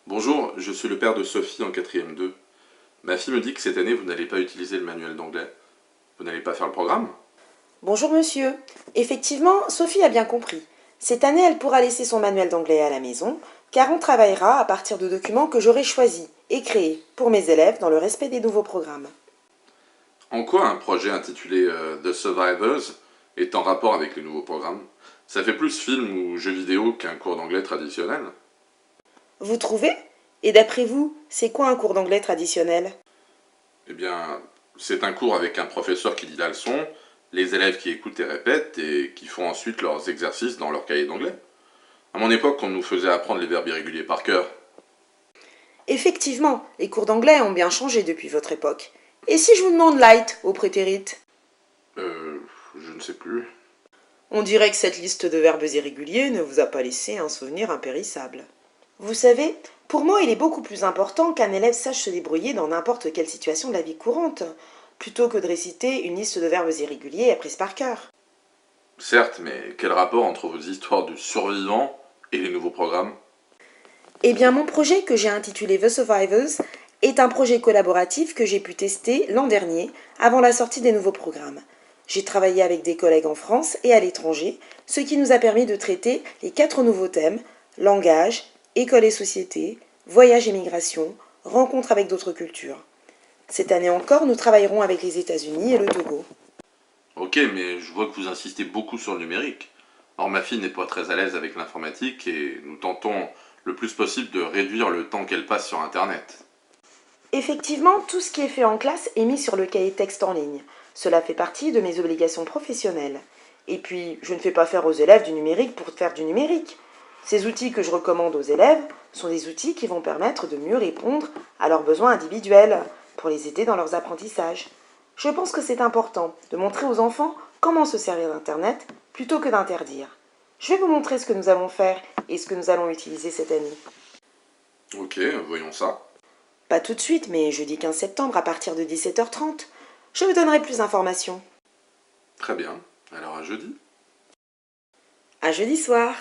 Bonjour, je suis le père de Sophie en 4ème 2. Ma fille me dit que cette année vous n'allez pas utiliser le manuel d'anglais. Vous n'allez pas faire le programme? Bonjour monsieur. Effectivement, Sophie a bien compris. Cette année, elle pourra laisser son manuel d'anglais à la maison, car on travaillera à partir de documents que j'aurai choisis et créés pour mes élèves dans le respect des nouveaux programmes. En quoi un projet intitulé The Survivors est en rapport avec les nouveaux programmes? Ça fait plus film ou jeu vidéo qu'un cours d'anglais traditionnel? Vous trouvez? Et d'après vous, c'est quoi un cours d'anglais traditionnel? Eh bien, c'est un cours avec un professeur qui lit la leçon, les élèves qui écoutent et répètent et qui font ensuite leurs exercices dans leur cahier d'anglais. À mon époque, on nous faisait apprendre les verbes irréguliers par cœur. Effectivement, les cours d'anglais ont bien changé depuis votre époque. Et si je vous demande light au prétérit? Euh, je ne sais plus. On dirait que cette liste de verbes irréguliers ne vous a pas laissé un souvenir impérissable. Vous savez, pour moi, il est beaucoup plus important qu'un élève sache se débrouiller dans n'importe quelle situation de la vie courante, plutôt que de réciter une liste de verbes irréguliers apprise par cœur. Certes, mais quel rapport entre vos histoires de survivants et les nouveaux programmes? Eh bien, mon projet que j'ai intitulé The Survivors est un projet collaboratif que j'ai pu tester l'an dernier, avant la sortie des nouveaux programmes. J'ai travaillé avec des collègues en France et à l'étranger, ce qui nous a permis de traiter les 4 nouveaux thèmes: langage, école et société, voyage et migration, rencontre avec d'autres cultures. Cette année encore, nous travaillerons avec les États-Unis et le Togo. Ok, mais je vois que vous insistez beaucoup sur le numérique. Or, ma fille n'est pas très à l'aise avec l'informatique et nous tentons le plus possible de réduire le temps qu'elle passe sur Internet. Effectivement, tout ce qui est fait en classe est mis sur le cahier texte en ligne. Cela fait partie de mes obligations professionnelles. Et puis, je ne fais pas faire aux élèves du numérique pour faire du numérique. Ces outils que je recommande aux élèves sont des outils qui vont permettre de mieux répondre à leurs besoins individuels, pour les aider dans leurs apprentissages. Je pense que c'est important de montrer aux enfants comment se servir d'Internet plutôt que d'interdire. Je vais vous montrer ce que nous allons faire et ce que nous allons utiliser cette année. Ok, voyons ça. Pas tout de suite, mais jeudi 15 septembre à partir de 17h30. Je vous donnerai plus d'informations. Très bien. Alors à jeudi. À jeudi soir.